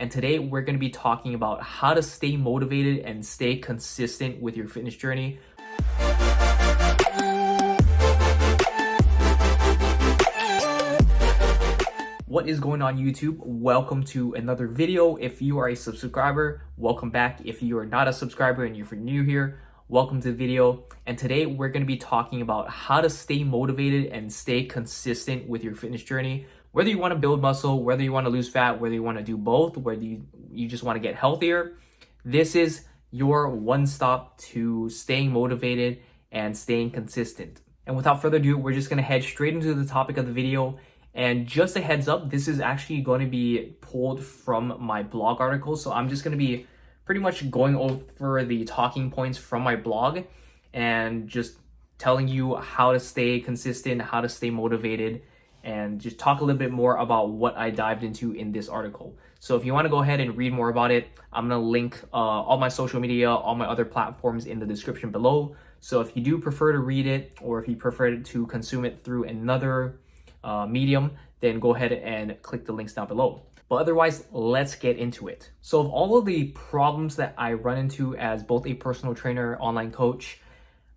And today we're going to be talking about how to stay motivated and stay consistent with your fitness journey. What is going on, YouTube? Welcome to another video. If you are a subscriber, welcome back. If you are not a subscriber and you're new here, welcome to the video. And today we're going to be talking about how to stay motivated and stay consistent with your fitness journey. Whether you want to build muscle, whether you want to lose fat, whether you want to do both, whether you just want to get healthier, this is your one stop to staying motivated and staying consistent. And without further ado, we're just going to head straight into the topic of the video. And just a heads up, this is actually going to be pulled from my blog article. So I'm just going to be pretty much going over the talking points from my blog and just telling you how to stay consistent, how to stay motivated, and just talk a little bit more about what I dived into in this article. So if you want to go ahead and read more about it, I'm going to link all my social media, all my other platforms in the description below. So if you do prefer to read it, or if you prefer to consume it through another medium, then go ahead and click the links down below. But otherwise, let's get into it. So of all of the problems that I run into as both a personal trainer, online coach,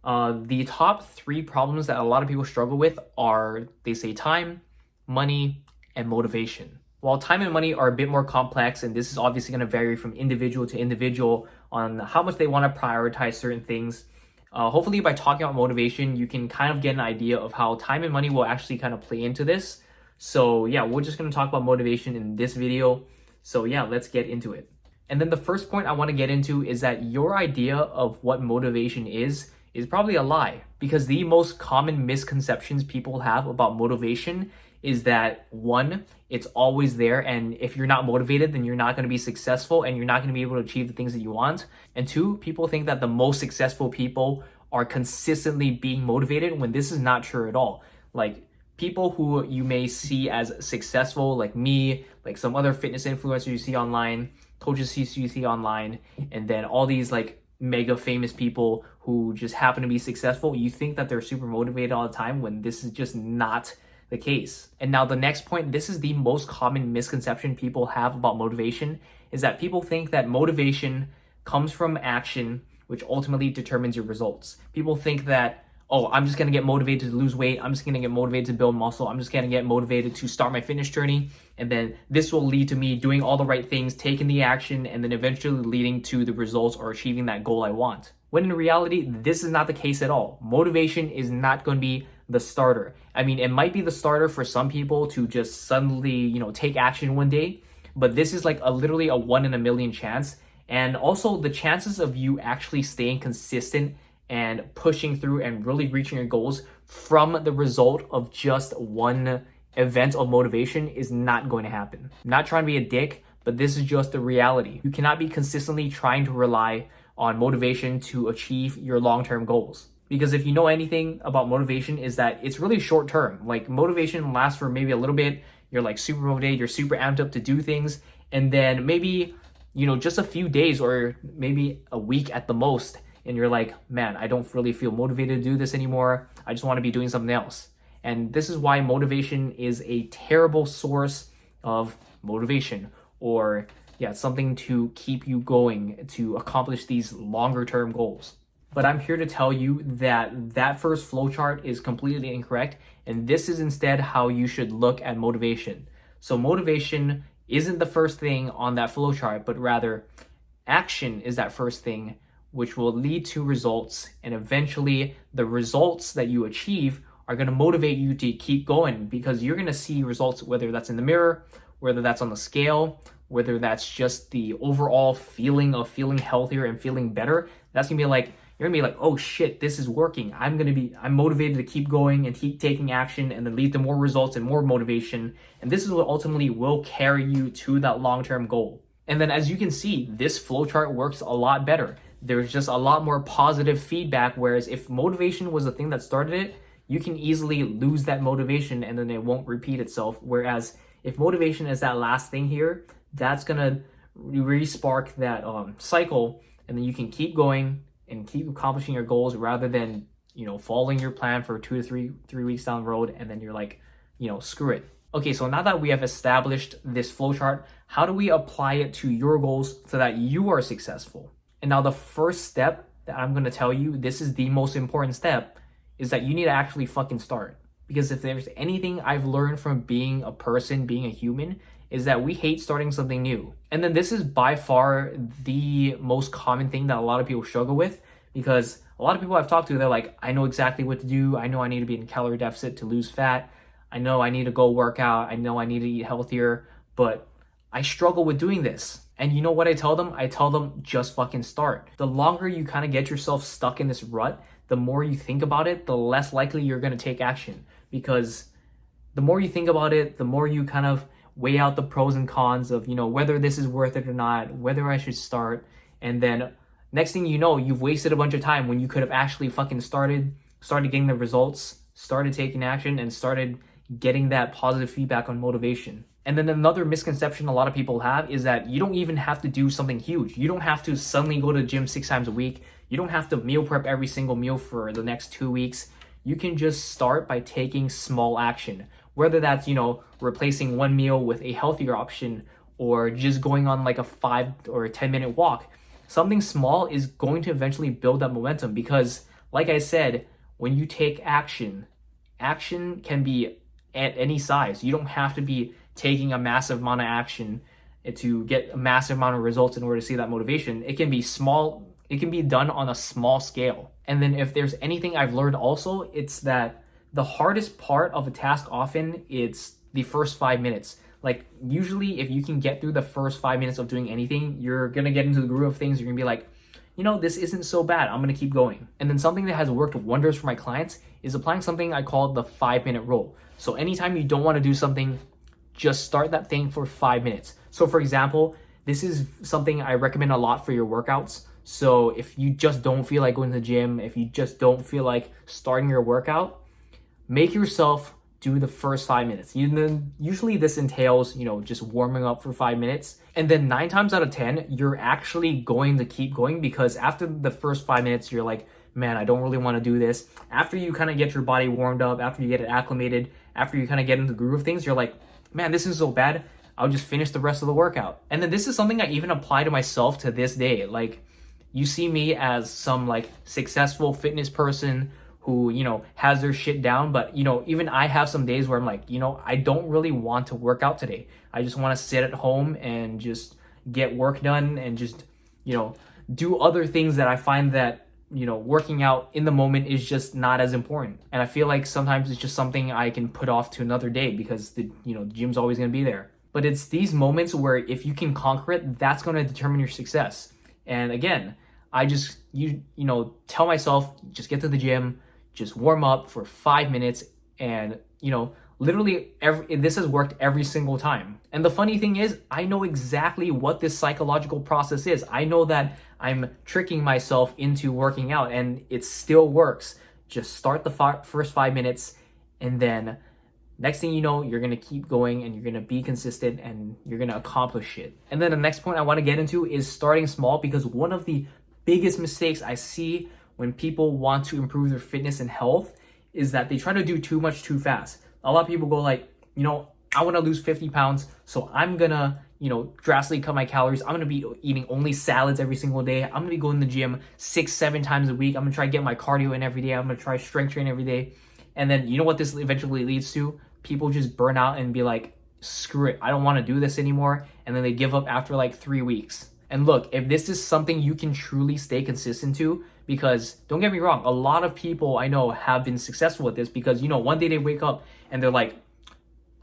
the top 3 problems that a lot of people struggle with are, they say, time, money, and motivation. While time and money are a bit more complex, and this is obviously going to vary from individual to individual on how much they want to prioritize certain things, hopefully by talking about motivation, you can kind of get an idea of how time and money will actually kind of play into this. So yeah, we're just going to talk about motivation in this video. So yeah, let's get into it. And then the first point I want to get into is that your idea of what motivation is probably a lie, because the most common misconceptions people have about motivation is that 1, it's always there, and if you're not motivated, then you're not going to be successful and you're not going to be able to achieve the things that you want. And 2, people think that the most successful people are consistently being motivated, when this is not true at all. Like, people who you may see as successful, like me, like some other fitness influencers you see online, coaches you see online, and then all these like mega famous people who just happen to be successful, you think that they're super motivated all the time, when this is just not the case. And now the next point, this is the most common misconception people have about motivation, is that people think that motivation comes from action, which ultimately determines your results. People think that, oh, I'm just going to get motivated to lose weight, I'm just going to get motivated to build muscle, I'm just going to get motivated to start my fitness journey, and then this will lead to me doing all the right things, taking the action, and then eventually leading to the results or achieving that goal I want. When in reality, this is not the case at all. Motivation is not going to be the starter. I mean, it might be the starter for some people to just suddenly, take action one day, but this is like literally a 1 in a million chance. And also the chances of you actually staying consistent and pushing through and really reaching your goals from the result of just one event of motivation is not going to happen. I'm not trying to be a dick, but this is just the reality. You cannot be consistently trying to rely on motivation to achieve your long-term goals. Because if you know anything about motivation, is that it's really short term. Like, motivation lasts for maybe a little bit. You're like super motivated, you're super amped up to do things. And then maybe, just a few days or maybe a week at the most, and you're like, man, I don't really feel motivated to do this anymore. I just want to be doing something else. And this is why motivation is a terrible source of motivation, or something to keep you going to accomplish these longer term goals. But I'm here to tell you that first flowchart is completely incorrect, and this is instead how you should look at motivation. So motivation isn't the first thing on that flowchart, but rather action is that first thing, which will lead to results, and eventually the results that you achieve are going to motivate you to keep going, because you're going to see results, whether that's in the mirror, whether that's on the scale, whether that's just the overall feeling of feeling healthier and feeling better. That's going to be like, you're going to be like, oh shit, this is working. I'm motivated to keep going and keep taking action, and then lead to more results and more motivation. And this is what ultimately will carry you to that long-term goal. And then as you can see, this flowchart works a lot better. There's just a lot more positive feedback, whereas if motivation was the thing that started it, you can easily lose that motivation and then it won't repeat itself. Whereas if motivation is that last thing here, that's gonna re-spark that cycle, and then you can keep going and keep accomplishing your goals, rather than following your plan for 2 to 3 weeks down the road, and then you're like, screw it, Okay, so now that we have established this flowchart, how do we apply it to your goals so that you are successful? And now the first step that I'm going to tell you, this is the most important step, is that you need to actually fucking start. Because if there's anything I've learned from being a person, being a human, is that we hate starting something new. And then this is by far the most common thing that a lot of people struggle with, because a lot of people I've talked to, they're like, I know exactly what to do. I know I need to be in calorie deficit to lose fat. I know I need to go work out. I know I need to eat healthier, but I struggle with doing this. And you know what I tell them? I tell them, just fucking start. The longer you kind of get yourself stuck in this rut, the more you think about it, the less likely you're going to take action. Because the more you think about it, the more you kind of weigh out the pros and cons of, you know, whether this is worth it or not, whether I should start. And then next thing you know, you've wasted a bunch of time when you could have actually fucking started getting the results, started taking action, and started getting that positive feedback on motivation. And then another misconception a lot of people have is that you don't even have to do something huge. You don't have to suddenly go to the gym 6 times a week. You don't have to meal prep every single meal for the next 2 weeks. You can just start by taking small action. Whether that's, you know, replacing one meal with a healthier option, or just going on like a 5 or 10-minute walk. Something small is going to eventually build that momentum, because like I said, when you take action, action can be at any size. You don't have to be taking a massive amount of action to get a massive amount of results in order to see that motivation. It can be small. It can be done on a small scale. And then if there's anything I've learned also, it's that the hardest part of a task often it's the first 5 minutes. Like usually if you can get through the first 5 minutes of doing anything, you're going to get into the groove of things. You're going to be like, you know, this isn't so bad. I'm going to keep going. And then something that has worked wonders for my clients is applying something I call the 5-minute rule. So anytime you don't want to do something, just start that thing for 5 minutes. So for example, this is something I recommend a lot for your workouts. So if you just don't feel like going to the gym, if you just don't feel like starting your workout, make yourself do the first 5 minutes. Usually this entails, you know, just warming up for 5 minutes. And then 9 times out of 10, you're actually going to keep going, because after the first 5 minutes, you're like, man, I don't really want to do this. After you kind of get your body warmed up, after you get it acclimated, after you kind of get into the groove of things, you're like, man, this isn't so bad. I'll just finish the rest of the workout. And then this is something I even apply to myself to this day. Like, you see me as some like successful fitness person who, you know, has their shit down. But, you know, even I have some days where I'm like, you know, I don't really want to work out today. I just want to sit at home and just get work done and just, you know, do other things that I find that, you know, working out in the moment is just not as important. And I feel like sometimes it's just something I can put off to another day because the gym's always going to be there. But it's these moments where if you can conquer it, that's going to determine your success. And again, I just, you know, tell myself, just get to the gym, just warm up for 5 minutes. And, you know, literally this has worked every single time. And the funny thing is, I know exactly what this psychological process is. I know that I'm tricking myself into working out and it still works. Just start the first 5 minutes, and then next thing you know, you're going to keep going and you're going to be consistent and you're going to accomplish it. And then the next point I want to get into is starting small, because one of the biggest mistakes I see when people want to improve their fitness and health is that they try to do too much too fast. A lot of people go like, you know, I want to lose 50 pounds, so I'm going to, you know, drastically cut my calories. I'm going to be eating only salads every single day. I'm going to be going to the gym 6-7 times a week. I'm going to try to get my cardio in every day. I'm going to try strength train every day. And then you know what this eventually leads to? People just burn out and be like, screw it, I don't want to do this anymore. And then they give up after like 3 weeks. And look, if this is something you can truly stay consistent to, because don't get me wrong, a lot of people I know have been successful with this, because, you know, one day they wake up and they're like,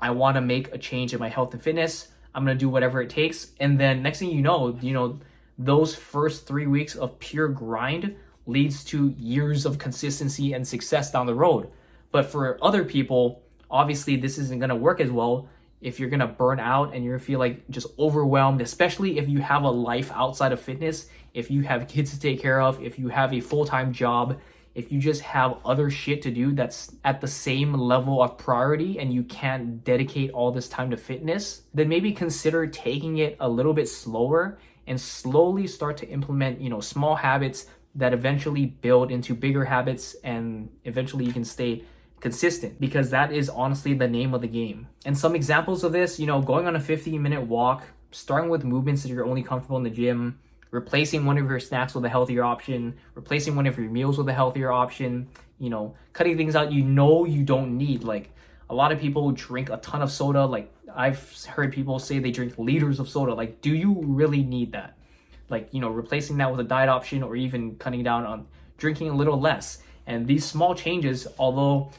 I want to make a change in my health and fitness. I'm going to do whatever it takes. And then next thing you know, those first 3 weeks of pure grind leads to years of consistency and success down the road. But for other people, obviously this isn't going to work as well. If you're going to burn out and you feel like just overwhelmed, especially if you have a life outside of fitness, if you have kids to take care of, if you have a full-time job, if you just have other shit to do that's at the same level of priority and you can't dedicate all this time to fitness, then maybe consider taking it a little bit slower and slowly start to implement, you know, small habits that eventually build into bigger habits, and eventually you can stay consistent, because that is honestly the name of the game. And some examples of this, going on a 15-minute walk, starting with movements that you're only comfortable in the gym, replacing one of your snacks with a healthier option, replacing one of your meals with a healthier option, cutting things out you don't need. Like, a lot of people drink a ton of soda. Like, I've heard people say they drink liters of soda. Like, do you really need that? Like, replacing that with a diet option, or even cutting down on drinking a little less. And these small changes, although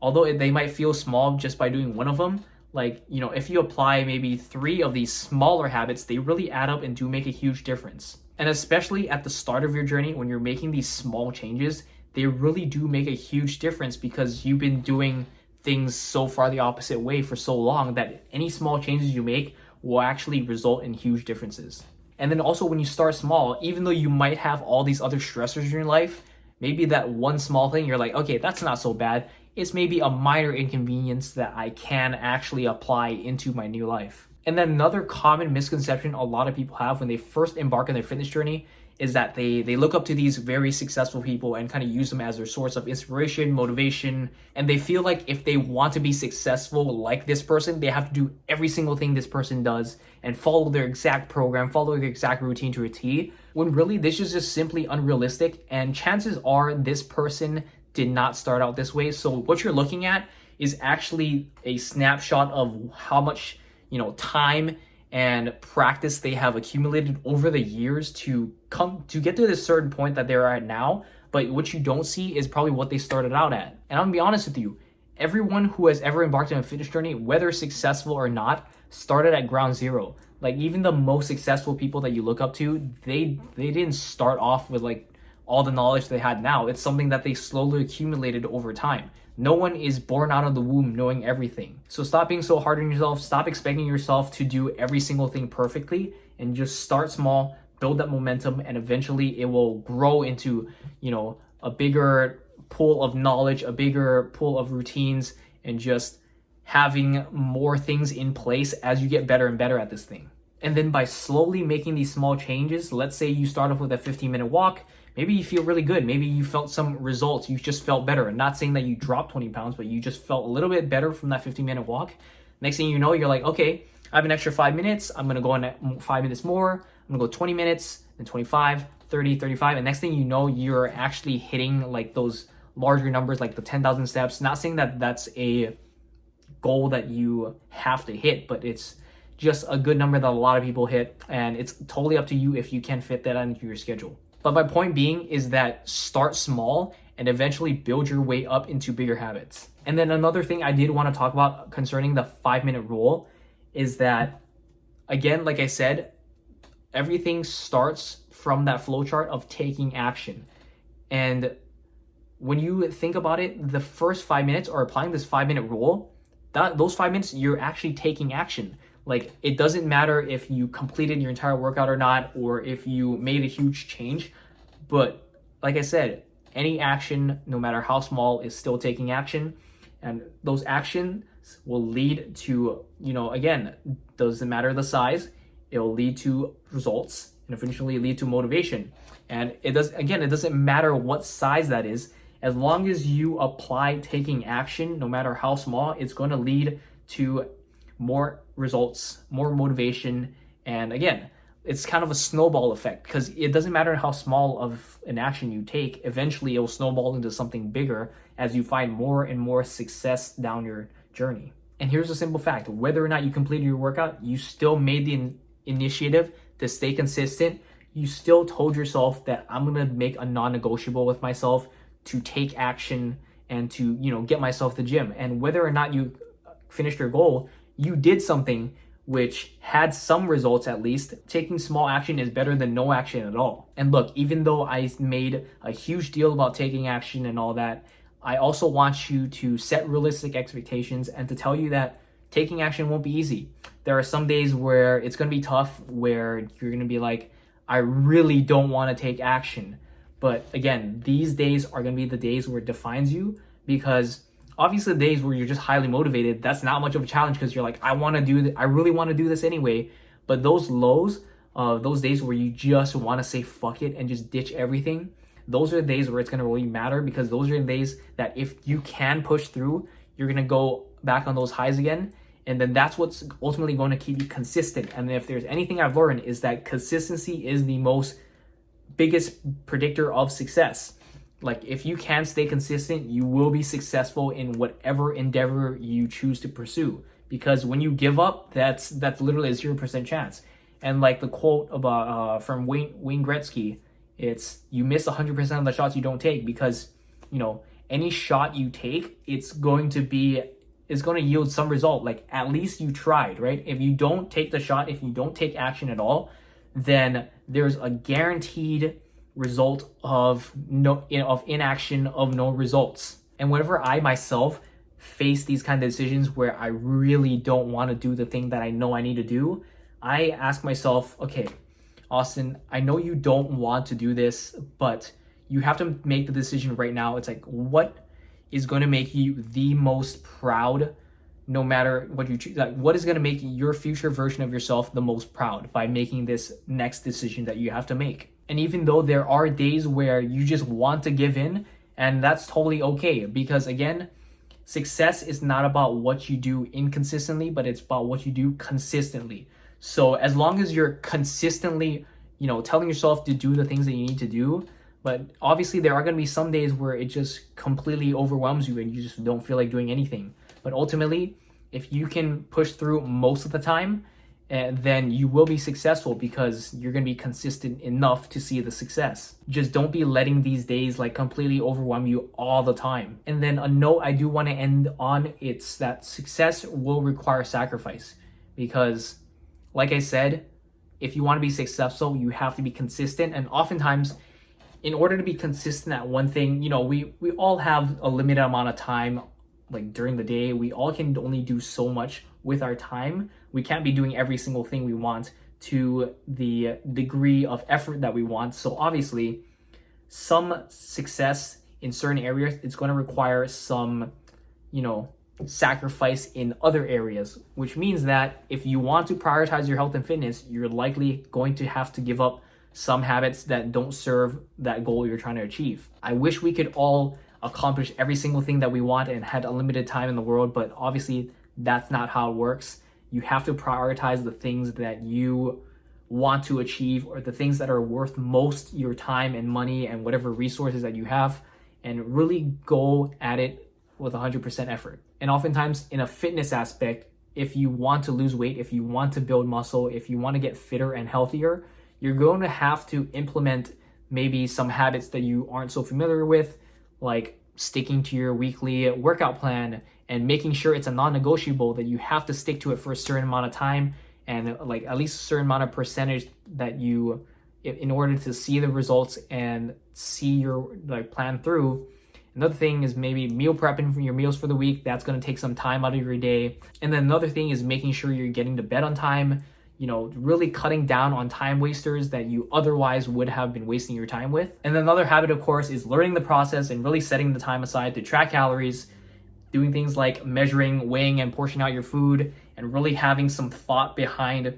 they might feel small just by doing one of them, like, if you apply maybe 3 of these smaller habits, they really add up and do make a huge difference. And especially at the start of your journey, when you're making these small changes, they really do make a huge difference, because you've been doing things so far the opposite way for so long that any small changes you make will actually result in huge differences. And then also, when you start small, even though you might have all these other stressors in your life, maybe that one small thing, you're like, okay, that's not so bad. It's maybe a minor inconvenience that I can actually apply into my new life. And then another common misconception a lot of people have when they first embark on their fitness journey is that they look up to these very successful people and kind of use them as their source of inspiration, motivation, and they feel like if they want to be successful like this person, they have to do every single thing this person does and follow their exact program, follow their exact routine to a T, when really this is just simply unrealistic, and chances are this person did not start out this way. So what you're looking at is actually a snapshot of how much, time and practice they have accumulated over the years to get to this certain point that they're at now. But what you don't see is probably what they started out at. And I'm gonna be honest with you, everyone who has ever embarked on a fitness journey, whether successful or not, started at ground zero. Like, even the most successful people that you look up to, they didn't start off with like all the knowledge they had now. It's something that they slowly accumulated over time. No one is born out of the womb knowing everything. So stop being so hard on yourself. Stop expecting yourself to do every single thing perfectly, and just start small, build that momentum, and eventually it will grow into, a bigger pool of knowledge, a bigger pool of routines, and just having more things in place as you get better and better at this thing. And then by slowly making these small changes, let's say you start off with a 15-minute walk, maybe you feel really good. Maybe you felt some results. You just felt better. I'm not saying that you dropped 20 pounds, but you just felt a little bit better from that 15-minute walk. Next thing you know, you're like, okay, I have an extra 5 minutes. I'm going to go on 5 minutes more. I'm going to go 20 minutes, then 25, 30, 35. And next thing you know, you're actually hitting like those larger numbers, like the 10,000 steps. Not saying that that's a goal that you have to hit, but it's just a good number that a lot of people hit. And it's totally up to you if you can fit that into your schedule. But my point being is that start small and eventually build your way up into bigger habits. And then another thing I did want to talk about concerning the 5-minute rule is that, again, like I said, everything starts from that flowchart of taking action. And when you think about it, the first 5 minutes, or applying this 5-minute rule, those 5 minutes, you're actually taking action. Like, it doesn't matter if you completed your entire workout or not, or if you made a huge change. But like I said, any action, no matter how small, is still taking action. And those actions will lead to, again, doesn't matter the size, it will lead to results and eventually lead to motivation. And it doesn't matter what size that is. As long as you apply taking action, no matter how small, it's going to lead to more results, more motivation. And again, it's kind of a snowball effect, because it doesn't matter how small of an action you take, eventually it will snowball into something bigger as you find more and more success down your journey. And here's a simple fact: whether or not you completed your workout, you still made the initiative to stay consistent. You still told yourself that I'm going to make a non-negotiable with myself to take action and to, get myself to the gym. And whether or not you finished your goal, you did something which had some results at least. Taking small action is better than no action at all. And look, even though I made a huge deal about taking action and all that, I also want you to set realistic expectations and to tell you that taking action won't be easy. There are some days where it's going to be tough, where you're going to be like, I really don't want to take action. But again, these days are going to be the days where it defines you, because obviously the days where you're just highly motivated, that's not much of a challenge, because you're like, I really want to do this anyway. But those lows, those days where you just want to say fuck it and just ditch everything, those are the days where it's going to really matter, because those are the days that if you can push through, you're going to go back on those highs again. And then that's what's ultimately going to keep you consistent. And if there's anything I've learned, is that consistency is the biggest predictor of success. Like, if you can stay consistent, you will be successful in whatever endeavor you choose to pursue. Because when you give up, that's literally a 0% chance. And like the quote about from Wayne Gretzky, it's, you miss 100% of the shots you don't take, because any shot you take, it's going to yield some result. Like, at least you tried, right? If you don't take the shot, if you don't take action at all, then there's a guaranteed result of inaction, of no results. And whenever I myself face these kind of decisions where I really don't want to do the thing that I know I need to do, I ask myself, okay, Austin, I know you don't want to do this, but you have to make the decision right now. It's like, what is going to make you the most proud, no matter what you choose? Like, what is going to make your future version of yourself the most proud by making this next decision that you have to make? And even though there are days where you just want to give in, and that's totally okay, because again, success is not about what you do inconsistently, but it's about what you do consistently. So as long as you're consistently, telling yourself to do the things that you need to do, but obviously there are going to be some days where it just completely overwhelms you and you just don't feel like doing anything. But ultimately, if you can push through most of the time, then you will be successful, because you're going to be consistent enough to see the success. Just don't be letting these days like completely overwhelm you all the time. And then a note I do want to end on, it's that success will require sacrifice, because like I said, if you want to be successful, you have to be consistent. And oftentimes, in order to be consistent at one thing, we all have a limited amount of time, like during the day. We all can only do so much with our time. We can't be doing every single thing we want to the degree of effort that we want. So obviously, some success in certain areas, it's going to require some, sacrifice in other areas, which means that if you want to prioritize your health and fitness, you're likely going to have to give up some habits that don't serve that goal you're trying to achieve. I wish we could all accomplish every single thing that we want and had unlimited time in the world, but obviously that's not how it works. You have to prioritize the things that you want to achieve, or the things that are worth most your time and money and whatever resources that you have, and really go at it with 100% effort. And oftentimes in a fitness aspect, if you want to lose weight, if you want to build muscle, if you want to get fitter and healthier, you're going to have to implement maybe some habits that you aren't so familiar with, like sticking to your weekly workout plan and making sure it's a non-negotiable, that you have to stick to it for a certain amount of time, and like at least a certain amount of percentage that you, in order to see the results and see your plan through. Another thing is maybe meal prepping for your meals for the week. That's going to take some time out of your day. And then another thing is making sure you're getting to bed on time, really cutting down on time wasters that you otherwise would have been wasting your time with. And then another habit, of course, is learning the process and really setting the time aside to track calories, doing things like measuring, weighing, and portioning out your food, and really having some thought behind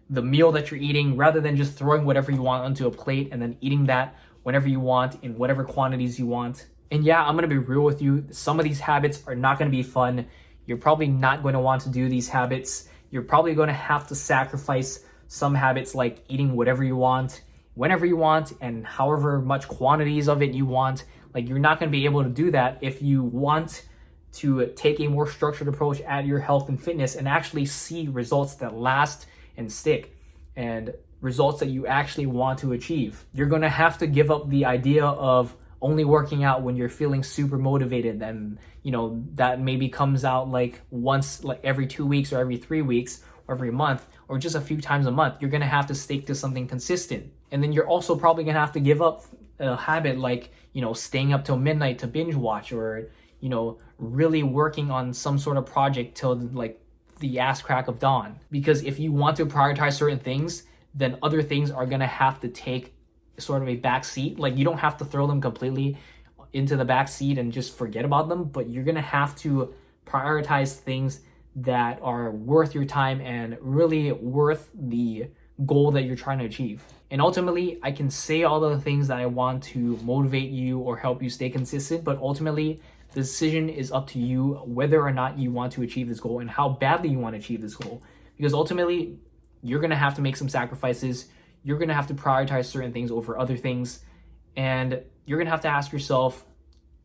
the meal that you're eating, rather than just throwing whatever you want onto a plate and then eating that whenever you want in whatever quantities you want. And yeah, I'm going to be real with you. Some of these habits are not going to be fun. You're probably not going to want to do these habits. You're probably going to have to sacrifice some habits, like eating whatever you want, whenever you want, and however much quantities of it you want. Like, you're not going to be able to do that if you want to take a more structured approach at your health and fitness and actually see results that last and stick, and results that you actually want to achieve. You're going to have to give up the idea of only working out when you're feeling super motivated, and that maybe comes out like once, like every 2 weeks or every 3 weeks or every month or just a few times a month. You're going to have to stick to something consistent. And then you're also probably going to have to give up a habit like staying up till midnight to binge watch, or really working on some sort of project till like the ass crack of dawn. Because if you want to prioritize certain things, then other things are going to have to take sort of a back seat. Like, you don't have to throw them completely into the back seat and just forget about them, but you're going to have to prioritize things that are worth your time and really worth the goal that you're trying to achieve. And ultimately, I can say all the things that I want to motivate you or help you stay consistent, but ultimately, the decision is up to you whether or not you want to achieve this goal and how badly you want to achieve this goal. Because ultimately, you're going to have to make some sacrifices. You're going to have to prioritize certain things over other things. And you're going to have to ask yourself,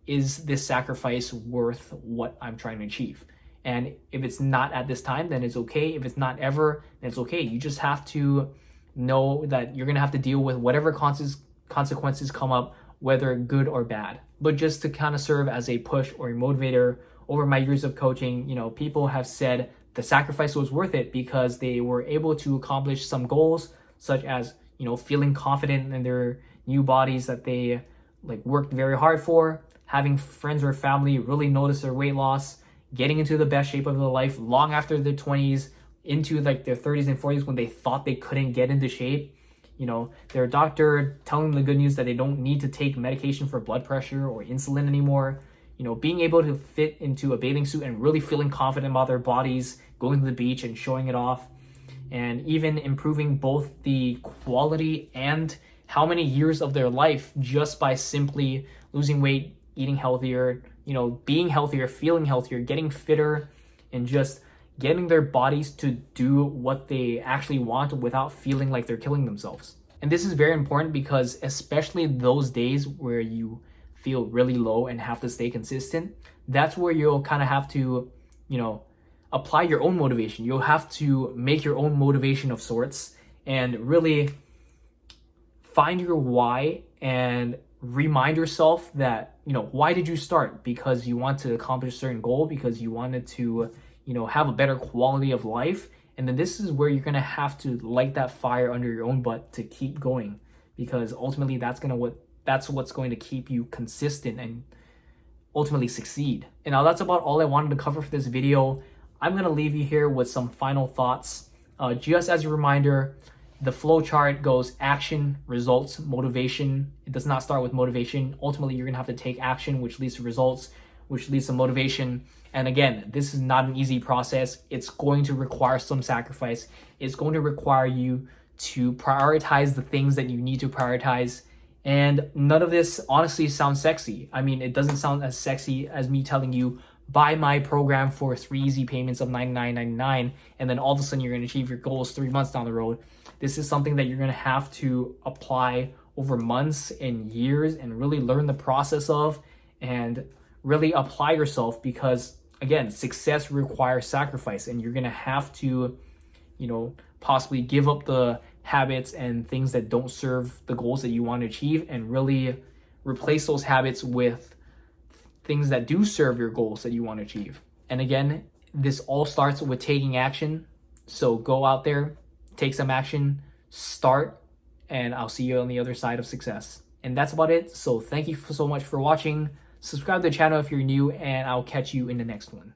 is this sacrifice worth what I'm trying to achieve? And if it's not at this time, then it's okay. If it's not ever, then it's okay. You just have to know that you're going to have to deal with whatever consequences come up, whether good or bad. But just to kind of serve as a push or a motivator, over my years of coaching, people have said the sacrifice was worth it because they were able to accomplish some goals, such as, feeling confident in their new bodies that they worked very hard for, having friends or family really notice their weight loss, getting into the best shape of their life long after their 20s, into their 30s and 40s when they thought they couldn't get into shape. Their doctor telling them the good news that they don't need to take medication for blood pressure or insulin anymore. Being able to fit into a bathing suit and really feeling confident about their bodies, going to the beach and showing it off, and even improving both the quality and how many years of their life just by simply losing weight, eating healthier, being healthier, feeling healthier, getting fitter, and just getting their bodies to do what they actually want without feeling like they're killing themselves. And this is very important because especially those days where you feel really low and have to stay consistent, that's where you'll kind of have to, apply your own motivation. You'll have to make your own motivation of sorts and really find your why and remind yourself that, why did you start? Because you want to accomplish a certain goal, because you wanted to, have a better quality of life. And then this is where you're going to have to light that fire under your own butt to keep going, because ultimately that's what's going to keep you consistent and ultimately succeed. And now that's about all I wanted to cover for this video. I'm going to leave you here with some final thoughts. Just as a reminder, the flow chart goes action, results, motivation. It does not start with motivation. Ultimately, you're going to have to take action, which leads to results, which leads to motivation. And again, this is not an easy process. It's going to require some sacrifice. It's going to require you to prioritize the things that you need to prioritize. And none of this honestly sounds sexy. I mean, it doesn't sound as sexy as me telling you, buy my program for 3 easy payments of $99.99, and then all of a sudden you're going to achieve your goals 3 months down the road. This is something that you're going to have to apply over months and years and really learn the process of and really apply yourself, because again, success requires sacrifice, and you're going to have to, possibly give up the habits and things that don't serve the goals that you want to achieve and really replace those habits with things that do serve your goals that you want to achieve. And again, this all starts with taking action. So go out there, take some action, start, and I'll see you on the other side of success. And that's about it. So thank you so much for watching. Subscribe to the channel if you're new, and I'll catch you in the next one.